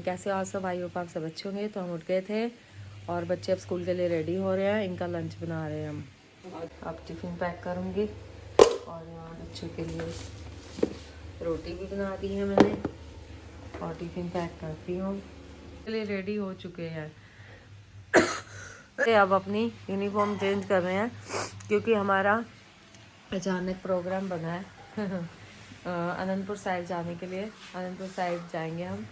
कैसे आप सब, आई होप आप सब अच्छे होंगे। तो हम उठ गए थे और बच्चे अब स्कूल के लिए रेडी हो रहे हैं। इनका लंच बना रहे हैं हम। अब टिफ़िन पैक करूँगी और यहाँ बच्चों के लिए रोटी भी बना दी है मैंने और टिफ़िन पैक करती हूँ। लिए रेडी हो चुके हैं। अब अपनी यूनिफॉर्म चेंज कर रहे हैं क्योंकि हमारा अचानक प्रोग्राम बना है अनंतपुर साइड जाने के लिए। अनंतपुर साइड जाएंगे हम,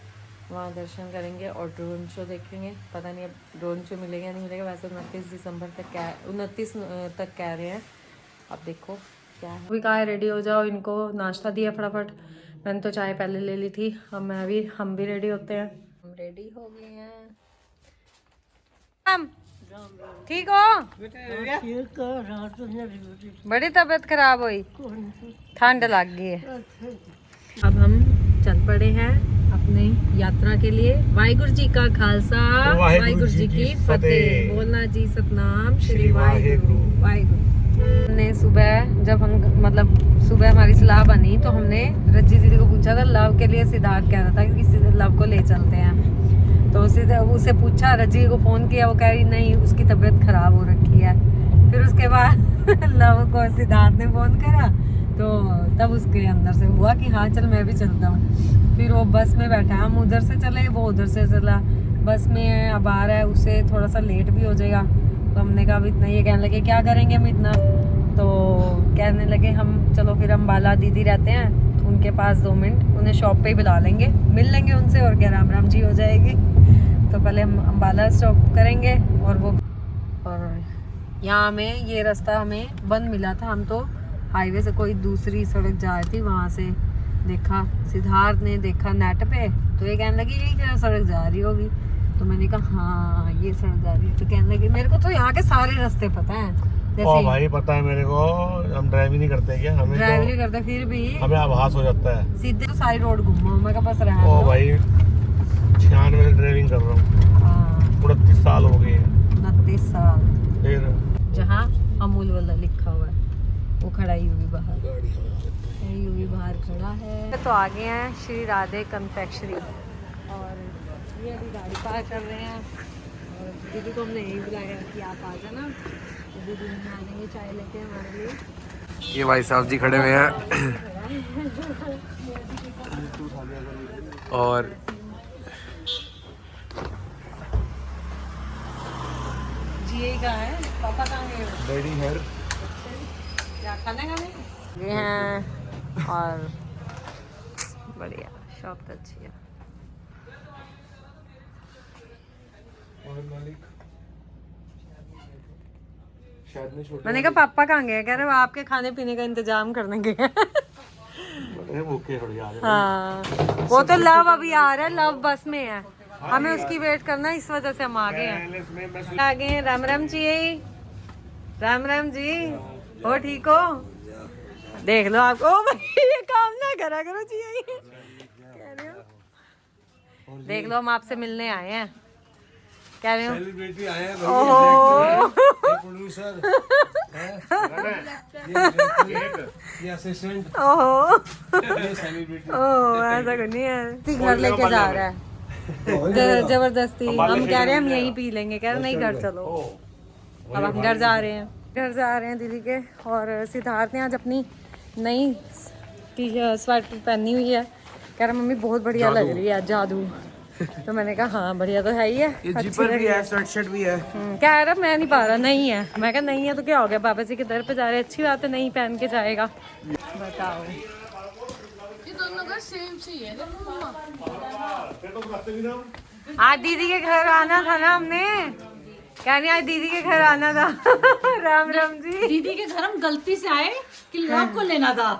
वहाँ दर्शन करेंगे और ड्रोन शो देखेंगे। पता नहीं अब ड्रोन शो मिलेगा नहीं मिलेगा। वैसे 29 दिसंबर तक 29 तक कह रहे हैं। अब देखो क्या है। अभी कहा है रेडी हो जाओ, इनको नाश्ता दिया फटाफट। मैंने तो चाय पहले ले ली थी। अब हम भी रेडी होते हैं। हम रेडी हो गए हैं। ठीक हो? बड़ी तबीयत खराब हुई, ठंड लग गई है। अब हम चल पड़े हैं अपने यात्रा के लिए। वाहिगुरु जी का खालसा, वाहिगुरु जी की फतेह। बोलना जी सतनाम श्री वाहिगुरु। हमने सुबह जब हम सुबह हमारी सलाह बनी तो हमने रज्जी दीदी को पूछा था। लव के लिए सिद्धार्थ कह रहा था कि लव को ले चलते हैं। तो उसे पूछा, रजी को फ़ोन किया, वो कह रही नहीं उसकी तबीयत ख़राब हो रखी है। फिर उसके बाद लव को सिद्धार्थ ने फ़ोन करा तो तब उसके अंदर से हुआ कि हाँ चल मैं भी चलता हूँ। फिर वो बस में बैठा, हम उधर से चले, वो उधर से चला। बस में अब आ रहा है, उससे थोड़ा सा लेट भी हो जाएगा। तो हमने कहा अब इतना, ये कहने लगे क्या करेंगे हम इतना। तो कहने लगे हम चलो फिर अम्बाला दीदी रहते हैं उनके पास 2 मिनट, उन्हें शॉप पे ही बुला लेंगे, मिल लेंगे उनसे और क्या राम राम जी हो जाएगी। तो पहले हम अम्बाला स्टॉप करेंगे और यहाँ हमें ये रास्ता हमें बंद मिला था। हम तो हाईवे से कोई दूसरी सड़क जा रही थी, वहाँ से देखा, सिद्धार्थ ने देखा नेट पे। तो ये कहने लगी यही क्या सड़क जा रही होगी। तो मैंने कहा हाँ ये सड़क जा रही है। तो कहने लगी मेरे को तो यहाँ के सारे रास्ते पता हैं। ओ भाई पता है मेरे को, हम ड्राइव नहीं करते क्या? हमें ड्राइव नहीं करते फिर भी हमें आभास हो जाता है। सीधे तो सारी रोड घूमो, मैं बस रहा। ओ भाई 96 से ड्राइविंग कर रहा हूँ। हाँ 29 साल हो गए हैं। 29 साल। फिर जहाँ अमूल वाला लिखा हुआ है वो खड़ा ही होगी बाहर, यूवी बाहर खड़ा है। तो आगे हैं श्री राधे कन्फेक्शनरी और ये अभी गाड़ी पार कर रहे हैं। और दीदी को हमने यही बुलाया कि आप आ जाना, तो दीदी बना देंगे चाय लेके हमारे लिए। ये भाई साहब जी खड़े हुए हैं और जी कहाँ है, पापा कहाँ गए? डैडी हेयर क्या खाना ये हैं और बढ़िया शॉप तो अच्छी है। मैंने कहा पापा कहाँ गए? कह रहे वो आपके खाने पीने का इंतजाम करने गए। हाँ वो तो लव अभी आ रहा है, लव बस में है, हमें उसकी वेट करना है, इस वजह से हम आ गए हैं। आ गए हैं। राम राम जी, राम राम जी, हो ठीक हो? देख लो आप, ओ भाई ये काम ना करा करो जी, कह रहे हो। देख लो हम आपसे मिलने आए हैं, कह रहे हो सेलिब्रिटी आए हैं। ओहो प्रोड्यूसर ये असिस्टेंट ओहो ये सेलिब्रिटी। ओह ऐसा कुछ नहीं है, घर लेके जा रहा है जबरदस्ती। हम कह रहे हैं हम यहीं पी लेंगे, कह रहे नहीं घर चलो। अब हम घर जा रहे हैं, दीदी के। और सिद्धार्थ ने आज अपनी नई स्वेटर पहनी हुई है, कह रहा मम्मी बहुत बढ़िया लग रही है, जादू। तो मैंने कहा हाँ बढ़िया तो है ही है, ये जिपर भी है, स्वेट शर्ट भी है। कह रहा मैं नहीं पा रहा, नहीं है। मैं कहा नहीं है तो क्या हो गया, बाबा जी के दर पे जा रहे, अच्छी बात है, नहीं पहन के जाएगा। बताओ ये दोनों का सेम सी है। आज दीदी के घर आना था ना हमने, क्या नहीं आज दीदी के घर आना था। राम राम जी। दीदी के घर हम गलती से आए कि लव को लेना था।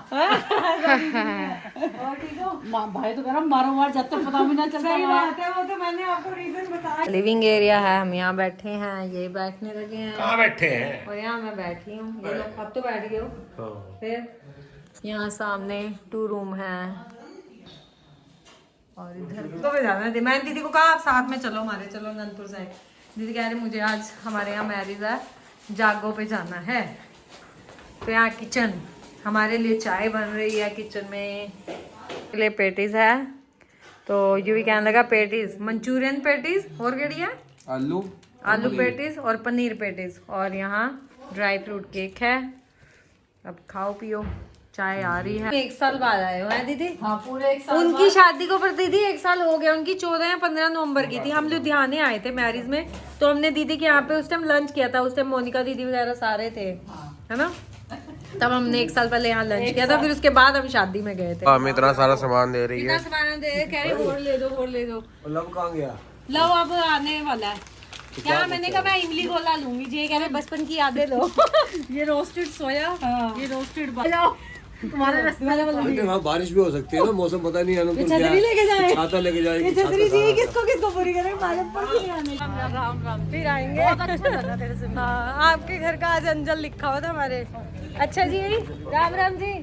भाई तो कह बार जाते पता भी ना चलता। सही बात है, वो तो मैंने आपको रीजन बताया। लिविंग एरिया है, हम यहाँ बैठे हैं, ये बैठने लगे हैं। कहाँ बैठे हैं? और यहाँ मैं बैठी हूँ, ये लोग अब तो बैठ गए हो। फिर यहाँ सामने 2 रूम है और इधर तो जाना थी। मैंने दीदी को कहा आप साथ में चलो हमारे, चलो अनंतपुर साइड। दीदी कह रहे मुझे आज हमारे यहाँ मैरिज है, जागो पे जाना है। तो यहाँ किचन, हमारे लिए चाय बन रही है किचन में, लिए पेटीज है, तो यूवी कहने लगा पेटीज, मंचूरियन पेटीज और केड़ी है आलू पेटीज और पनीर पेटीज, और यहाँ ड्राई फ्रूट केक है। अब खाओ पियो, चाय आ रही है। 1 साल बाद आए हो हैं दीदी? हाँ पूरे 1 साल उनकी शादी को पर दीदी 1 साल हो गया, उनकी 14 या 15 नवंबर की थी। हम लुधियाने आए थे मैरिज में, तो हमने दीदी के यहाँ पे उस टाइम लंच किया था। उस टाइम मोनिका दीदी वगैरह सारे थे, है ना? तब हमने 1 साल पहले यहाँ लंच किया था, फिर उसके बाद हम शादी में गए थे। हमें इतना सारा सामान दे रही है। इतना सामान दे कह रहे और ले दो और ले दो। लव कहाँ गया? लव अब आने वाला है क्या? मैंने कहा मैं इमली गोला लूंगी जी, ये कह रहे बचपन की यादें लो। ये रोस्टेड सोया, ये रोस्टेड तुम्हारे वहाँ बारिश भी हो सकती है ना, मौसम पता नहीं है। छतरी लेके जाए, छाता लेके जाएगी। छतरी चाहिए किसको किसको पूरी करें, फिर आएंगे। अच्छा लगा तेरे से। हाँ आपके घर का आज अंजल लिखा हुआ था हमारे। अच्छा जी, राम राम जी,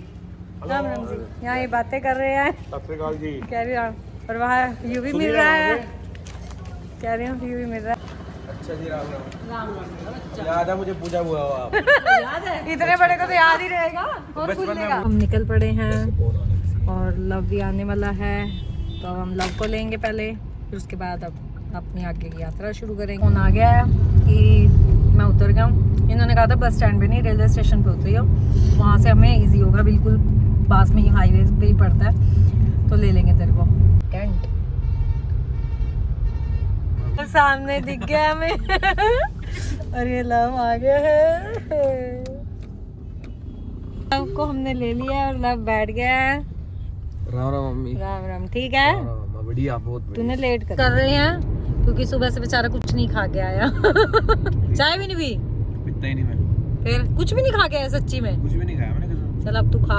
राम राम जी। यहाँ ये बातें कर रहे हैं, कह रही हूँ, और वहाँ यूवी मिल रहा है, कह रही हूँ यूवी मिल रहा है। अच्छा जी, राम राम। याद है मुझे, पूजा हुआ हो आप? याद है, इतने बड़े को तो याद ही रहेगा और भूलेगा। हम निकल पड़े हैं और लव भी आने वाला है, तो अब हम लव को लेंगे पहले, फिर उसके बाद अब अपनी आगे की यात्रा शुरू करेंगे। फोन आ गया है कि मैं उतर गया हूँ। इन्होंने कहा था बस स्टैंड पे नहीं, रेलवे स्टेशन पे उतरी हो, वहाँ से हमें ईजी होगा, बिल्कुल पास में ही हाईवे पे ही पड़ता है, तो ले लेंगे तेरे को। कैंट और सामने दिख गया हमें। और ये लव आ गया है। लव को हमने ले लिया और लव बैठ गया है। राम राम मम्मी। राम राम। ठीक है, बढ़िया, बहुत बढ़िया। तूने लेट कर रहे हैं क्योंकि सुबह से बेचारा कुछ नहीं खा के आया। चाय भी नहीं पी? इतना ही नहीं, मैं फिर कुछ भी नहीं खा के आया? सच्ची में कुछ भी नहीं खाया मैंने। चल अब तू खा,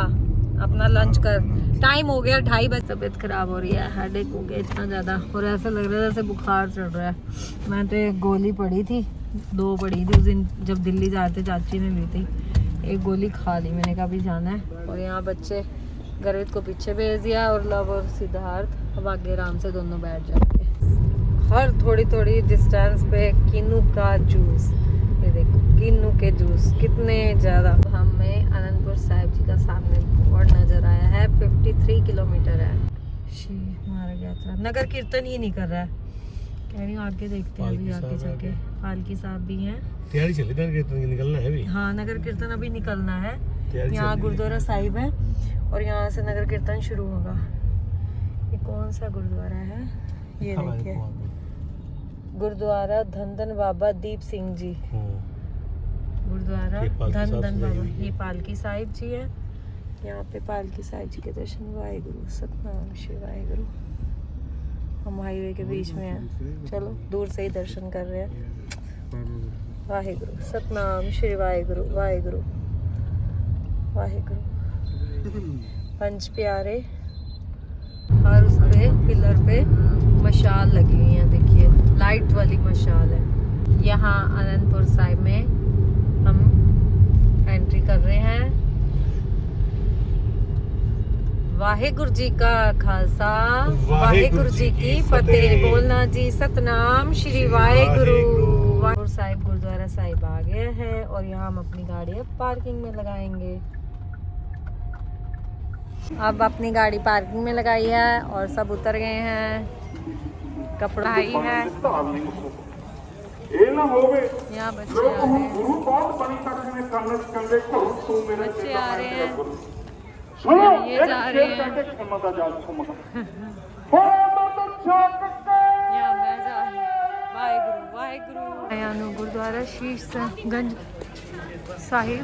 अपना लंच कर। टाइम हो गया 2:30 बजे। तबीयत खराब हो रही है, हेडेक हो गया इतना ज़्यादा, और ऐसा लग रहा है जैसे बुखार चढ़ रहा है। मैं तो एक गोली पड़ी थी, 2 पड़ी थी उस दिन जब दिल्ली जाते, चाची ने ली थी। एक गोली खा ली, मैंने कहा भी जाना है। और यहाँ बच्चे गर्वित को पीछे भेज दिया, और लव और सिद्धार्थ अब आगे आराम से दोनों बैठ जाएंगे। हर थोड़ी थोड़ी डिस्टेंस पे किन्नू का जूस, ये देखो किन्नू के जूस कितने ज़्यादा। हमें अनंतपुर साहिब जी का सामने बोर्ड नज़र आया है, 53 किलोमीटर है। श्री मार्ग यात्रा, नगर कीर्तन ही नहीं कर रहा है, कह रही हूँ आगे देखते हैं अभी आगे जाके। पालकी साहब भी हैं, तैयारी चल रही है नगर कीर्तन की, निकलना है अभी। हाँ नगर कीर्तन अभी निकलना है। यहाँ गुरुद्वारा साहिब है और यहाँ से नगर कीर्तन शुरू होगा। ये कौन सा गुरुद्वारा है? ये देखिए, गुरुद्वारा धन बाबा दीप सिंह जी, गुरुद्वारा धन बाबा। ये पालकी साहिब जी है, यहाँ पे पालकी साहिब जी के दर्शन। वाहिगुरु सतनाम श्री वाहिगुरु। हम हाईवे के बीच में हैं, चलो दूर से ही दर्शन कर रहे हैं। वाहिगुरु सतनाम श्री वाहिगुरु, वाहिगुरु वाहिगुरु। 5 प्यारे, और उस पे पिलर पे मशाल लगी हुई है, देखिए लाइट वाली मशाल है। यहाँ अनंतपुर साहिब में हम एंट्री कर रहे हैं। वाहिगुरु जी का खालसा, वाहिगुरु जी की फतेह। बोलना जी सतनाम श्री वाहिगुरु। वाहिगुरु साहिब गुरुद्वारा साहिब आ गए हैं, और यहाँ हम अपनी गाड़ी अब पार्किंग में लगाएंगे। अब अपनी गाड़ी पार्किंग में लगाई है और सब उतर गए हैं। कपड़ा ही है, यहाँ बच्चे आ रहे हैं, बच्चे आ रहे हैं, ये जा रहे हैं, यहाँ मैं जा रही हूँ। वाहिगुरु वाहिगुरु। यहाँ गुरुद्वारा शीश गंज साहिब,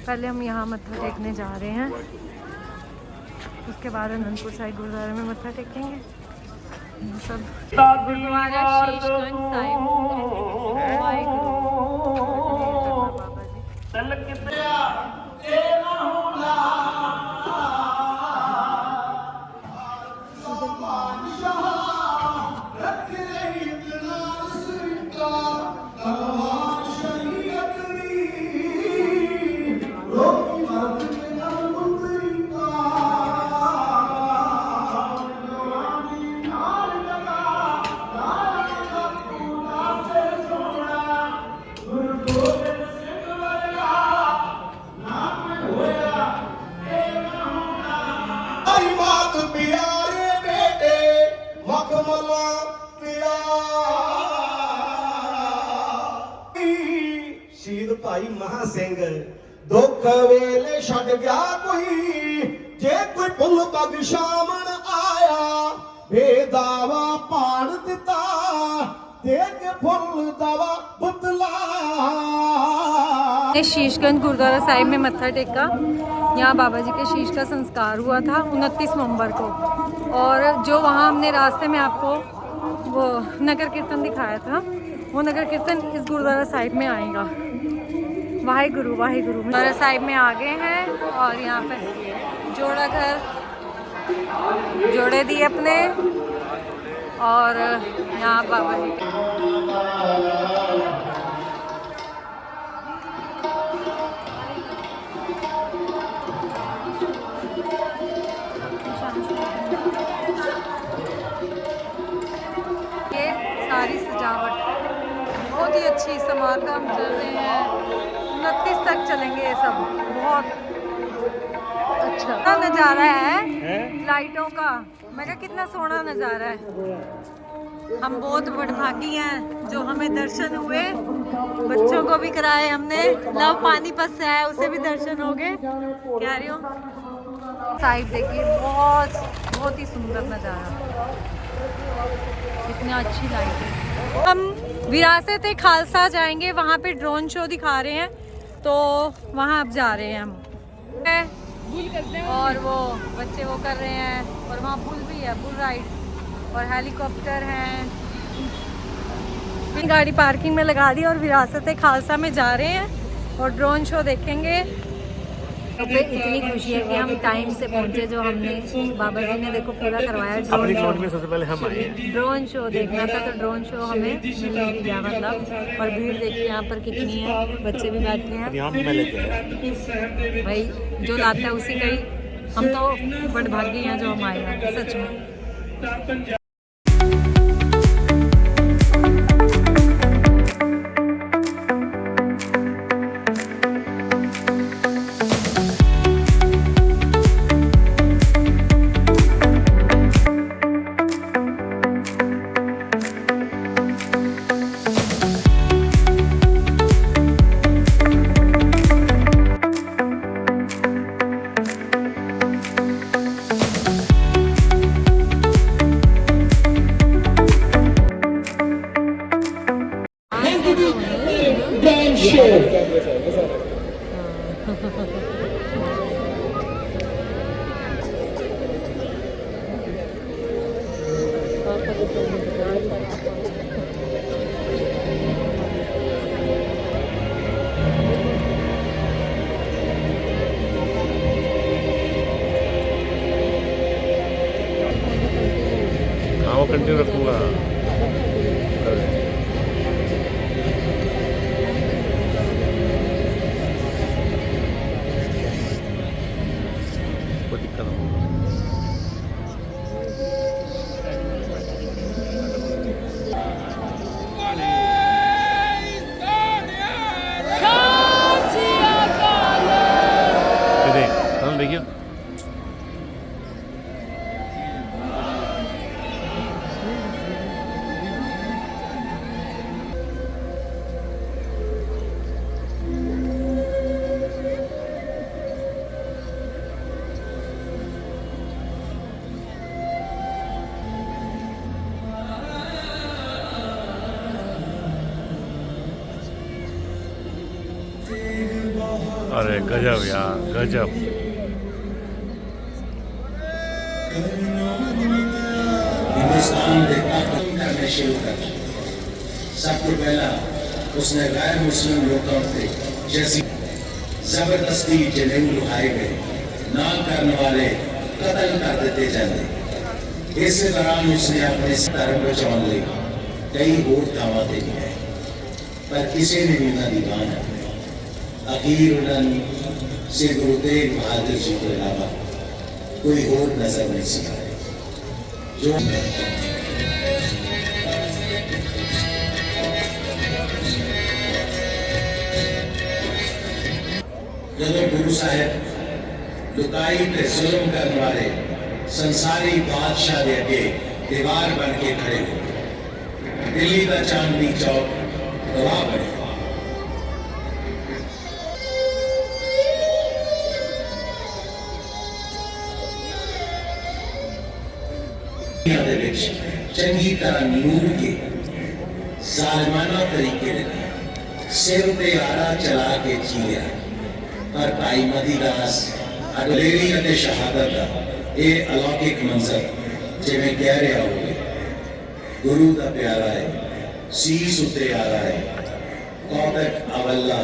पहले हम यहाँ मत्था टेकने जा रहे हैं, उसके बाद अनंतपुर साहिब गुरुद्वारे में मत्था टेकेंगे। सब गुरुद्वारा शीशगंज साहिब। बाबा ਮਖਮਲਾ ਪਿਆ ਸ਼ਹੀਦ ਭਾਈ ਮਹਾ ਸਿੰਘ ਦੁੱਖ ਵੇਲੇ ਛੱਡ ਗਿਆ ਕੋਈ ਜੇ ਕੋਈ ਪੁੱਲ ਬਖਸ਼ਾਵਣ ਆਇਆ ਬੇਦਾਵਾ ਪਾੜ ਦਿੱਤਾ ਦੇ ਕੇ ਫੁੱਲ ਦਵਾ ਬਦਲਾ। शीशगंज गुरुद्वारा साहिब में मत्था टेका। यहाँ बाबा जी के शीश का संस्कार हुआ था 29 नवंबर को। और जो वहाँ हमने रास्ते में आपको वो नगर कीर्तन दिखाया था, वो नगर कीर्तन इस गुरुद्वारा साहिब में आएगा। वाहिगुरु वाहिगुरु। गुरुद्वारा साहिब में आ गए हैं और यहाँ पे जोड़ा घर जोड़े दिए अपने और यहाँ बाबा जी सारी सजावट बहुत ही अच्छी, समागम चल रहे हैं 29 तक चलेंगे ये सब। बहुत अच्छा नज़ारा है लाइटों का। मैं कहा कितना सोना नज़ारा है। हम बहुत बड़भागी हैं जो हमें दर्शन हुए। बच्चों को भी कराए हमने। लव पानीपत से है, उसे भी दर्शन हो गए। कह रही हूँ साइड देखिए, बहुत ही सुंदर नज़ारा, इतना अच्छी लाइट है। हम विरासत ए खालसा जाएंगे, वहाँ पे ड्रोन शो दिखा रहे हैं, तो वहाँ अब जा रहे हैं हम। और वो बच्चे वो कर रहे हैं और वहाँ बुल भी है, बुल राइड और हेलीकॉप्टर हैं। गाड़ी पार्किंग में लगा दी और विरासत ए खालसा में जा रहे हैं और ड्रोन शो देखेंगे। पे इतनी खुशी है कि हम टाइम से पहुंचे। जो हमने बाबा जी ने देखो पूरा करवाया ड्रोन शो में। सबसे पहले हम आए ड्रोन शो देखना था, तो ड्रोन शो हमें मिल नहीं गया मतलब। और भीड़ देखिए यहाँ पर कितनी है, बच्चे भी बैठे हैं। भाई जो लाता है उसी का ही, हम तो बड़भागी हैं जो हम आए हैं सच में। वो कंटिन्यू रखूँगा। कोई दिक्कत नहीं। देखिए अरे गजब यार, गजब। हिंदुस्तान देखता करने शुरू कर सबसे पहला उसने गैर मुस्लिम लोगों से जैसी जबरदस्ती जलिंग लुहाए गए ना करने वाले कत्ल कर देते जाते। इस दौरान उसने अपने धर्म बचाने लिए कई और दावतें दी है, पर किसी ने भी ना दीवाना अखीर उन्होंने से गुरु तेग बहादुर जी के अलावा कोई और नजर नहीं सिखाए जो जब गुरु साहब लुकाई पे जुल्म करने वाले संसारी बादशाह के अगे दीवार बन के खड़े हो गए। दिल्ली का चांदनी चौक गवाह बने। चंगी तरह नूर के जालिमाना तरीके ने सिर ते आरा चला के जी लिया, पर भाई मदीदास अगलेरी अते शहादत का ये अलौकिक मंजर जिवें कह रहा होवे, गुरु का प्यारा है सीस उते आ रहा है, कौतक अवल्ला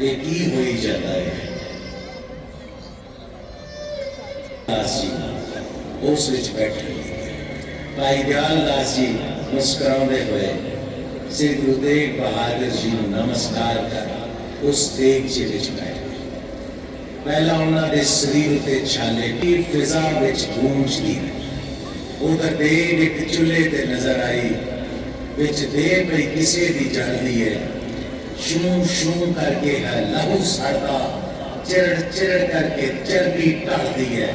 ये की हो ही जाता है। दास जी उस विच बैठे भाई दयाल दास जी मुस्कुराते हुए श्री गुरु तेग बहादुर जी को नमस्कार कर उस तेग जी विच बैठ गए। पहला उन्होंने दे शरीर ते छाले की फिजा विच गूंजदी रही। उधर देग एक चुल्हे ते नजर आई, विच देह पई किसे दी जलदी है, शू शू करके है लहू सड़ता, चिरड़ चिरड़ करके चर्बी टलदी है।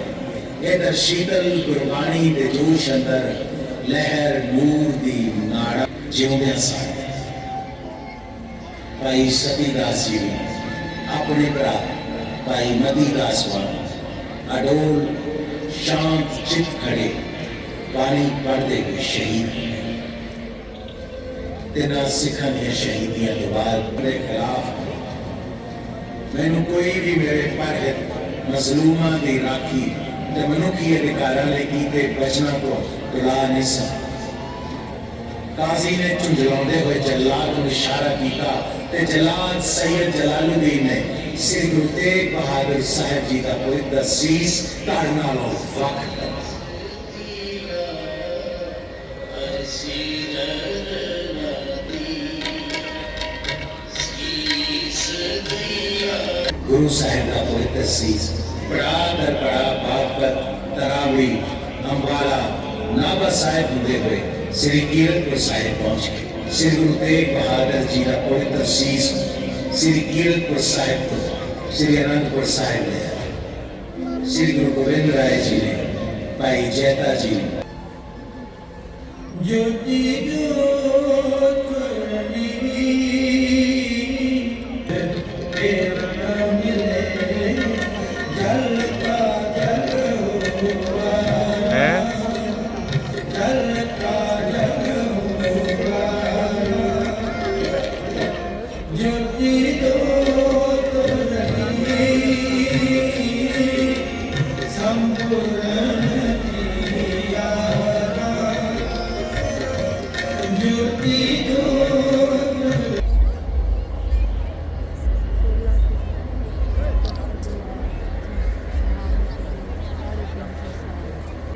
इधर शीतल गुरबाणी दे जोश अंदर लहर नूर दी नाड़ा जिउंदे साड़। भाई सतीदास जी ने अपने भरा भाई मदीदास वाल अडोल शांत चित खड़े पानी पढ़ते हुए शहीद तिना सिखा दिया शहीदियां तो बाद के खिलाफ मैनू कोई भी मेरे पर मजलूमा की राखी ते मनुखी अधिकारां लई कीते बचना तो बुला नहीं सकता। काजी ने झुंझलाउंदे हुए जल्लाद को इशारा किया ते जल्लाद सैयद जलालुद्दीन ने श्री गुरु तेग बहादुर साहब जी का पवित्र सीस धड़ नालों वख गुरु साहब का पवित्र सीस बड़ा दर बड़ा बागपत तरावी अम्बाला नाभा साहिब होते हुए श्री कीरतपुर साहिब पहुंच गए। श्री गुरु तेग बहादुर जी का पवित्र शीश श्री कीरतपुर साहिब को श्री अनंतपुर साहिब ने, श्री गुरु गोविंद राय जी ने, भाई जैता जी ने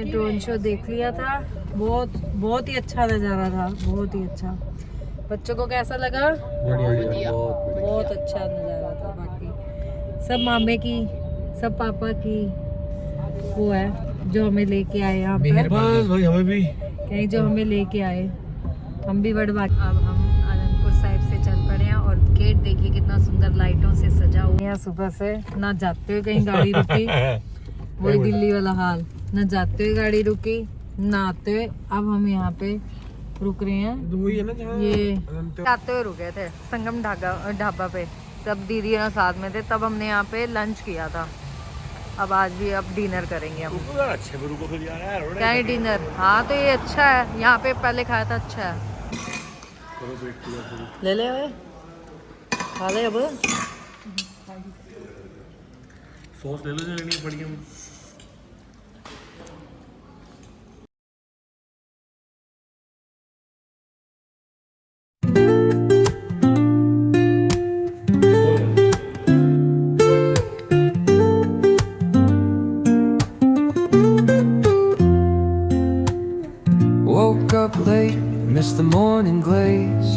ड्रोन शो देख लिया था। बहुत ही अच्छा नज़ारा था, बहुत ही अच्छा। बच्चों को कैसा लगा? बहुत अच्छा नज़ारा था। बाकी सब मामे की सब पापा की वो है जो हमें लेके आए यहाँ पे। बस भाई हमें भी कहीं जो हमें लेके आए, हम भी बड़वा। अब हम आनंदपुर साहिब से चल पड़े हैं और गेट देखिए कितना सुंदर लाइटों से सजा हुआ है। सुबह से ना जाते हुए कहीं गाड़ी रुकी, वही दिल्ली वाला हाल, न जाते हुए गाड़ी रुकी ना आते हुए। अब हम यहाँ पे रुक रहे हैं, ये आते हुए रुके थे संगम ढाबा पे, तब दीदी ना साथ में थे, तब हमने यहाँ पे लंच किया था। अब आज भी अब डिनर करेंगे हम। अच्छे पे रुको फिर यार। क्या है डिनर? हाँ तो ये अच्छा है, यहाँ पे पहले खाया था, अच्छा है। ले ले ओए, खा ले अब। सॉस ले लो जो लेनी पड़ेगी। Woke up late, missed the morning glaze.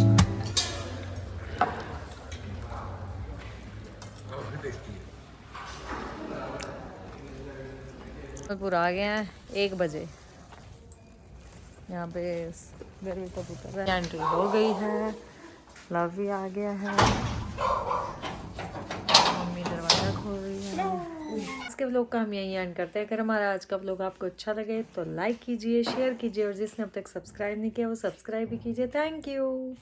पूरा आ गए हैं 1 बजे। यहाँ पे गर्मी कबूतर है। एंट्री हो गई है, लव भी आ गया है, मम्मी दरवाजा खोल रही है। के व्लॉग का हम यहीं एंड करते हैं। अगर हमारा आज का व्लॉग आपको अच्छा लगे तो लाइक कीजिए, शेयर कीजिए और जिसने अब तक सब्सक्राइब नहीं किया वो सब्सक्राइब भी कीजिए। Thank you.